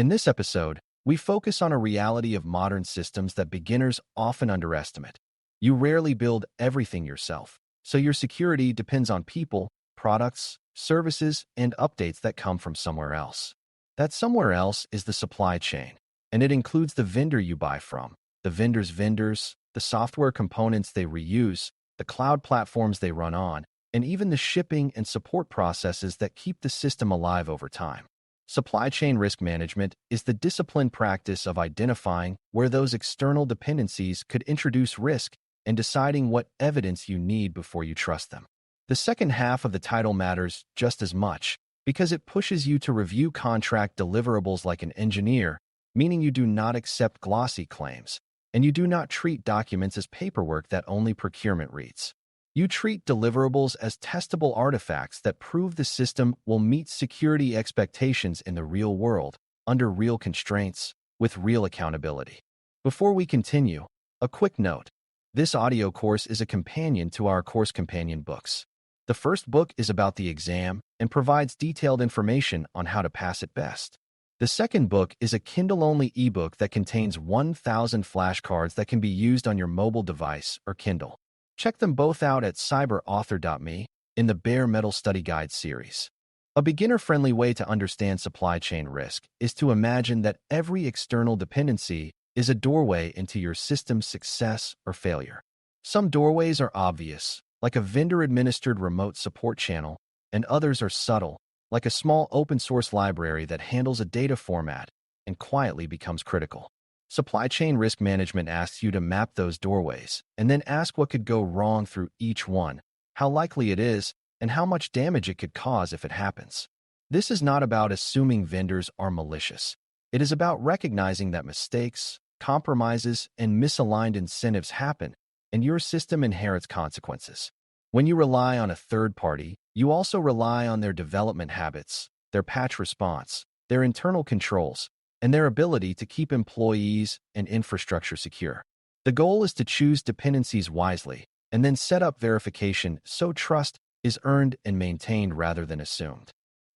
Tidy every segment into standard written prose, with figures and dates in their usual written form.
In this episode, we focus on a reality of modern systems that beginners often underestimate. You rarely build everything yourself, so your security depends on people, products, services, and updates that come from somewhere else. That somewhere else is the supply chain, and it includes the vendor you buy from, the vendor's vendors, the software components they reuse, the cloud platforms they run on, and even the shipping and support processes that keep the system alive over time. Supply chain risk management is the disciplined practice of identifying where those external dependencies could introduce risk and deciding what evidence you need before you trust them. The second half of the title matters just as much because it pushes you to review contract deliverables like an engineer, meaning you do not accept glossy claims, and you do not treat documents as paperwork that only procurement reads. You treat deliverables as testable artifacts that prove the system will meet security expectations in the real world, under real constraints, with real accountability. Before we continue, a quick note. This audio course is a companion to our course companion books. The first book is about the exam and provides detailed information on how to pass it best. The second book is a Kindle-only ebook that contains 1,000 flashcards that can be used on your mobile device or Kindle. Check them both out at cyber.author.me in the Bare Metal Study Guide series. A beginner-friendly way to understand supply chain risk is to imagine that every external dependency is a doorway into your system's success or failure. Some doorways are obvious, like a vendor-administered remote support channel, and others are subtle, like a small open-source library that handles a data format and quietly becomes critical. Supply chain risk management asks you to map those doorways and then ask what could go wrong through each one, how likely it is, and how much damage it could cause if it happens. This is not about assuming vendors are malicious. It is about recognizing that mistakes, compromises, and misaligned incentives happen, and your system inherits consequences. When you rely on a third party, you also rely on their development habits, their patch response, their internal controls, and their ability to keep employees and infrastructure secure. The goal is to choose dependencies wisely and then set up verification so trust is earned and maintained rather than assumed.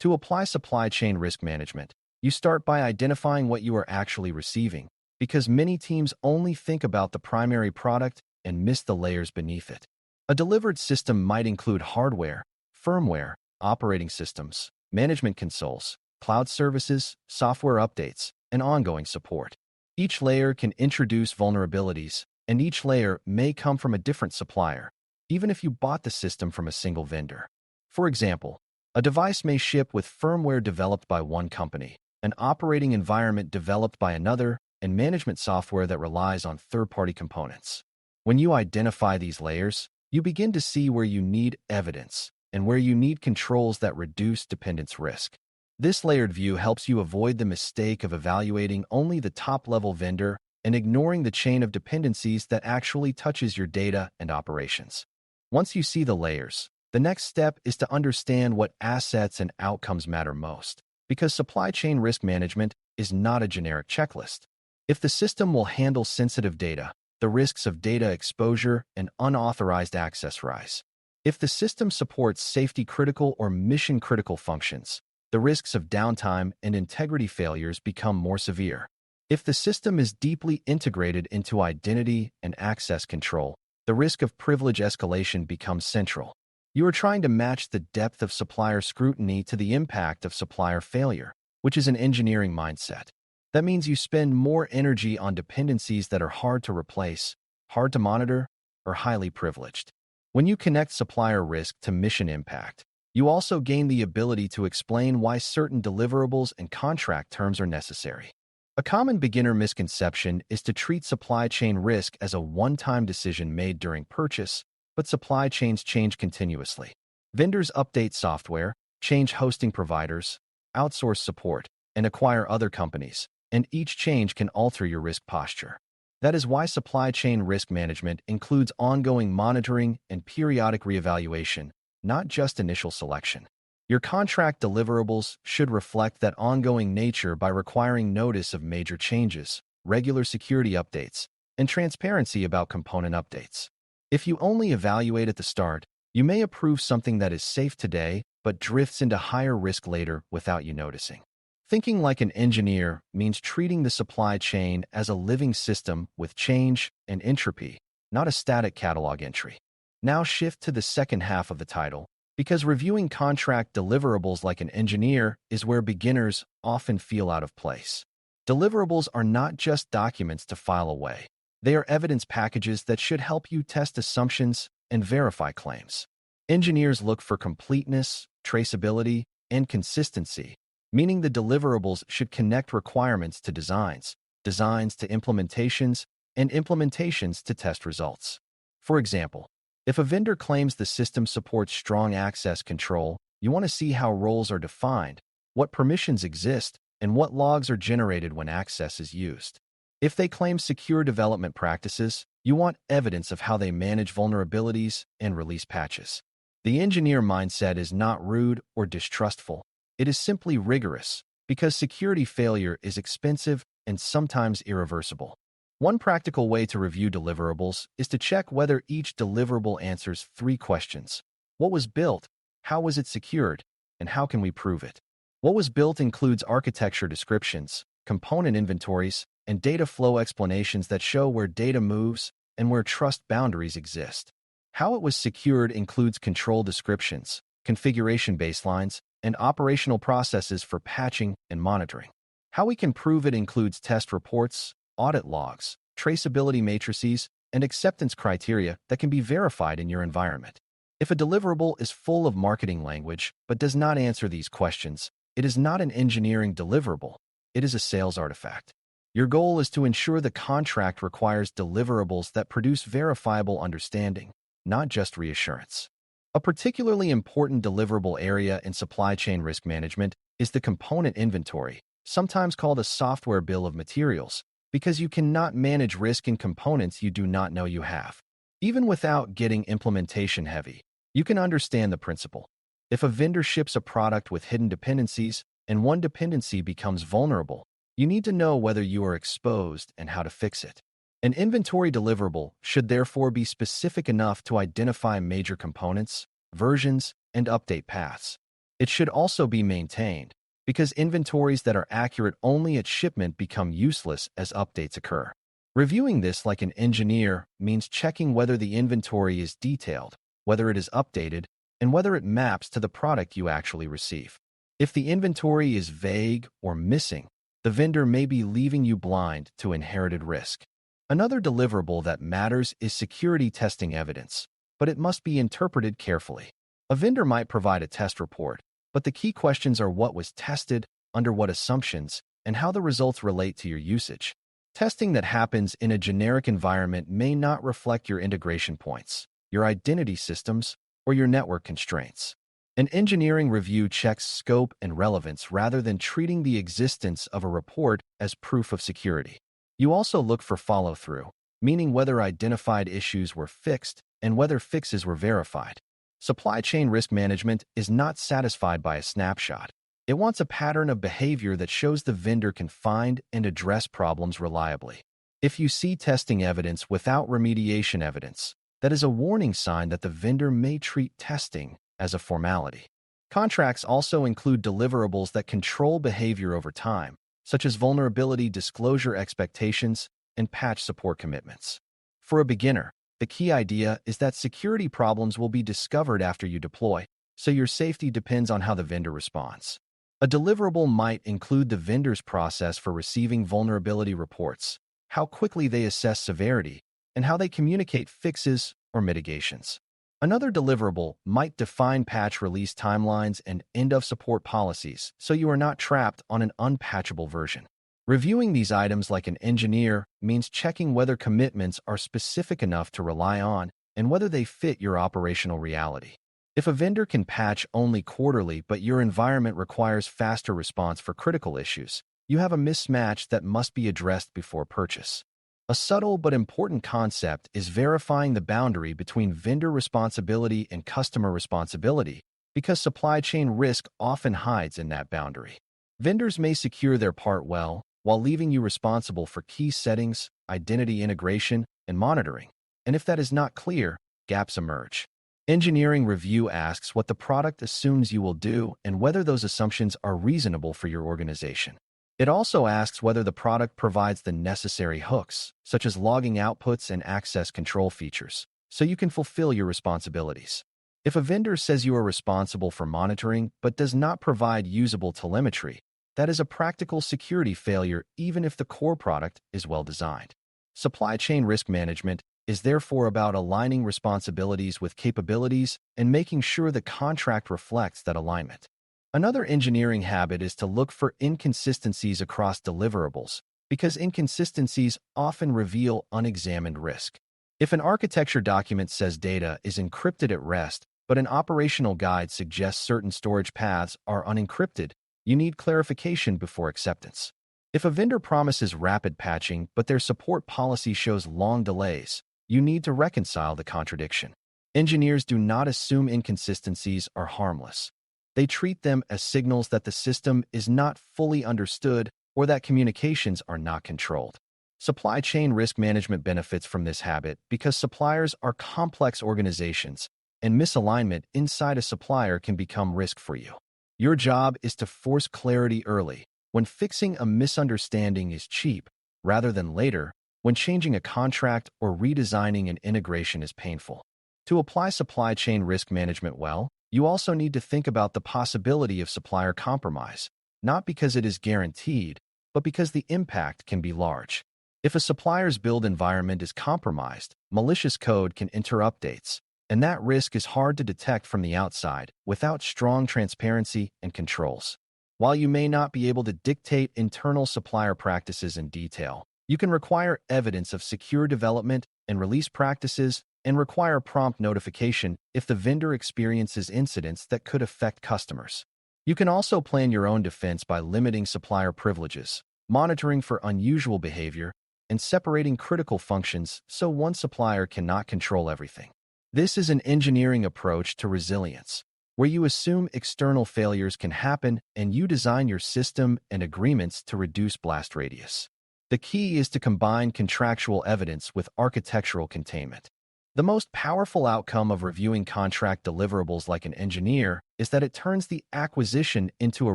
To apply supply chain risk management, you start by identifying what you are actually receiving, because many teams only think about the primary product and miss the layers beneath it. A delivered system might include hardware, firmware, operating systems, management consoles, cloud services, software updates, and ongoing support. Each layer can introduce vulnerabilities, and each layer may come from a different supplier, even if you bought the system from a single vendor. For example, a device may ship with firmware developed by one company, an operating environment developed by another, and management software that relies on third-party components. When you identify these layers, you begin to see where you need evidence and where you need controls that reduce dependence risk. This layered view helps you avoid the mistake of evaluating only the top-level vendor and ignoring the chain of dependencies that actually touches your data and operations. Once you see the layers, the next step is to understand what assets and outcomes matter most, because supply chain risk management is not a generic checklist. If the system will handle sensitive data, the risks of data exposure and unauthorized access rise. If the system supports safety-critical or mission-critical functions, the risks of downtime and integrity failures become more severe. If the system is deeply integrated into identity and access control, the risk of privilege escalation becomes central. You are trying to match the depth of supplier scrutiny to the impact of supplier failure, which is an engineering mindset. That means you spend more energy on dependencies that are hard to replace, hard to monitor, or highly privileged. When you connect supplier risk to mission impact, you also gain the ability to explain why certain deliverables and contract terms are necessary. A common beginner misconception is to treat supply chain risk as a one-time decision made during purchase, but supply chains change continuously. Vendors update software, change hosting providers, outsource support, and acquire other companies, and each change can alter your risk posture. That is why supply chain risk management includes ongoing monitoring and periodic reevaluation, not just initial selection. Your contract deliverables should reflect that ongoing nature by requiring notice of major changes, regular security updates, and transparency about component updates. If you only evaluate at the start, you may approve something that is safe today but drifts into higher risk later without you noticing. Thinking like an engineer means treating the supply chain as a living system with change and entropy, not a static catalog entry. Now shift to the second half of the title, because reviewing contract deliverables like an engineer is where beginners often feel out of place. Deliverables are not just documents to file away. They are evidence packages that should help you test assumptions and verify claims. Engineers look for completeness, traceability, and consistency, meaning the deliverables should connect requirements to designs, designs to implementations, and implementations to test results. For example, if a vendor claims the system supports strong access control, you want to see how roles are defined, what permissions exist, and what logs are generated when access is used. If they claim secure development practices, you want evidence of how they manage vulnerabilities and release patches. The engineer mindset is not rude or distrustful. It is simply rigorous, because security failure is expensive and sometimes irreversible. One practical way to review deliverables is to check whether each deliverable answers 3 questions. What was built? How was it secured? And how can we prove it? What was built includes architecture descriptions, component inventories, and data flow explanations that show where data moves and where trust boundaries exist. How it was secured includes control descriptions, configuration baselines, and operational processes for patching and monitoring. How we can prove it includes test reports, audit logs, traceability matrices, and acceptance criteria that can be verified in your environment. If a deliverable is full of marketing language but does not answer these questions, it is not an engineering deliverable. It is a sales artifact. Your goal is to ensure the contract requires deliverables that produce verifiable understanding, not just reassurance. A particularly important deliverable area in supply chain risk management is the component inventory, sometimes called a software bill of materials, because you cannot manage risk in components you do not know you have. Even without getting implementation heavy, you can understand the principle. If a vendor ships a product with hidden dependencies and one dependency becomes vulnerable, you need to know whether you are exposed and how to fix it. An inventory deliverable should therefore be specific enough to identify major components, versions, and update paths. It should also be maintained, because inventories that are accurate only at shipment become useless as updates occur. Reviewing this like an engineer means checking whether the inventory is detailed, whether it is updated, and whether it maps to the product you actually receive. If the inventory is vague or missing, the vendor may be leaving you blind to inherited risk. Another deliverable that matters is security testing evidence, but it must be interpreted carefully. A vendor might provide a test report, but the key questions are what was tested, under what assumptions, and how the results relate to your usage. Testing that happens in a generic environment may not reflect your integration points, your identity systems, or your network constraints. An engineering review checks scope and relevance rather than treating the existence of a report as proof of security. You also look for follow-through, meaning whether identified issues were fixed and whether fixes were verified. Supply chain risk management is not satisfied by a snapshot. It wants a pattern of behavior that shows the vendor can find and address problems reliably. If you see testing evidence without remediation evidence, that is a warning sign that the vendor may treat testing as a formality. Contracts also include deliverables that control behavior over time, such as vulnerability disclosure expectations and patch support commitments. For a beginner, the key idea is that security problems will be discovered after you deploy, so your safety depends on how the vendor responds. A deliverable might include the vendor's process for receiving vulnerability reports, how quickly they assess severity, and how they communicate fixes or mitigations. Another deliverable might define patch release timelines and end-of-support policies, so you are not trapped on an unpatchable version. Reviewing these items like an engineer means checking whether commitments are specific enough to rely on and whether they fit your operational reality. If a vendor can patch only quarterly but your environment requires faster response for critical issues, you have a mismatch that must be addressed before purchase. A subtle but important concept is verifying the boundary between vendor responsibility and customer responsibility, because supply chain risk often hides in that boundary. Vendors may secure their part well, while leaving you responsible for key settings, identity integration, and monitoring. And if that is not clear, gaps emerge. Engineering review asks what the product assumes you will do and whether those assumptions are reasonable for your organization. It also asks whether the product provides the necessary hooks, such as logging outputs and access control features, so you can fulfill your responsibilities. If a vendor says you are responsible for monitoring but does not provide usable telemetry, that is a practical security failure even if the core product is well designed. Supply chain risk management is therefore about aligning responsibilities with capabilities and making sure the contract reflects that alignment. Another engineering habit is to look for inconsistencies across deliverables, because inconsistencies often reveal unexamined risk. If an architecture document says data is encrypted at rest, but an operational guide suggests certain storage paths are unencrypted, you need clarification before acceptance. If a vendor promises rapid patching, but their support policy shows long delays, you need to reconcile the contradiction. Engineers do not assume inconsistencies are harmless. They treat them as signals that the system is not fully understood or that communications are not controlled. Supply chain risk management benefits from this habit because suppliers are complex organizations, and misalignment inside a supplier can become risk for you. Your job is to force clarity early, when fixing a misunderstanding is cheap, rather than later, when changing a contract or redesigning an integration is painful. To apply supply chain risk management well, you also need to think about the possibility of supplier compromise, not because it is guaranteed, but because the impact can be large. If a supplier's build environment is compromised, malicious code can enter updates, and that risk is hard to detect from the outside without strong transparency and controls. While you may not be able to dictate internal supplier practices in detail, you can require evidence of secure development and release practices and require prompt notification if the vendor experiences incidents that could affect customers. You can also plan your own defense by limiting supplier privileges, monitoring for unusual behavior, and separating critical functions so one supplier cannot control everything. This is an engineering approach to resilience, where you assume external failures can happen and you design your system and agreements to reduce blast radius. The key is to combine contractual evidence with architectural containment. The most powerful outcome of reviewing contract deliverables like an engineer is that it turns the acquisition into a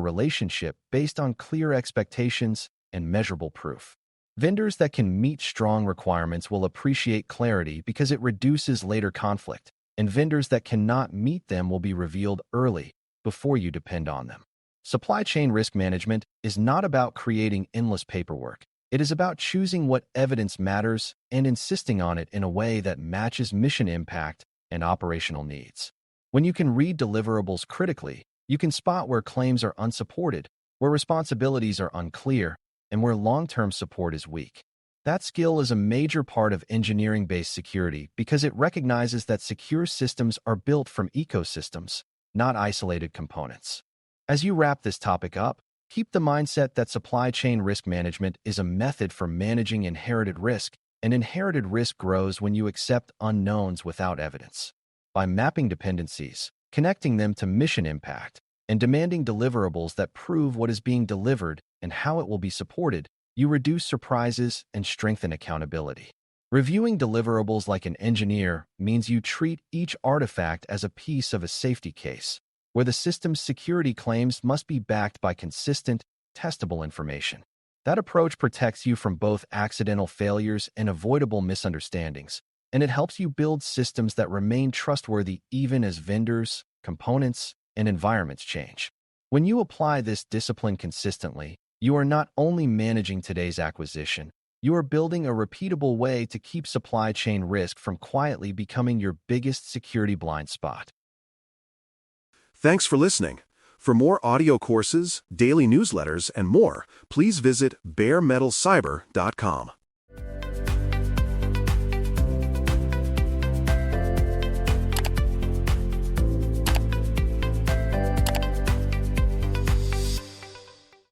relationship based on clear expectations and measurable proof. Vendors that can meet strong requirements will appreciate clarity because it reduces later conflict, and vendors that cannot meet them will be revealed early before you depend on them. Supply chain risk management is not about creating endless paperwork. It is about choosing what evidence matters and insisting on it in a way that matches mission impact and operational needs. When you can read deliverables critically, you can spot where claims are unsupported, where responsibilities are unclear, and where long-term support is weak. That skill is a major part of engineering-based security because it recognizes that secure systems are built from ecosystems, not isolated components. As you wrap this topic up, keep the mindset that supply chain risk management is a method for managing inherited risk, and inherited risk grows when you accept unknowns without evidence. By mapping dependencies, connecting them to mission impact, and demanding deliverables that prove what is being delivered and how it will be supported, you reduce surprises and strengthen accountability. Reviewing deliverables like an engineer means you treat each artifact as a piece of a safety case, where the system's security claims must be backed by consistent, testable information. That approach protects you from both accidental failures and avoidable misunderstandings, and it helps you build systems that remain trustworthy even as vendors, components, and environments change. When you apply this discipline consistently, you are not only managing today's acquisition, you are building a repeatable way to keep supply chain risk from quietly becoming your biggest security blind spot. Thanks for listening. For more audio courses, daily newsletters, and more, please visit baremetalcyber.com.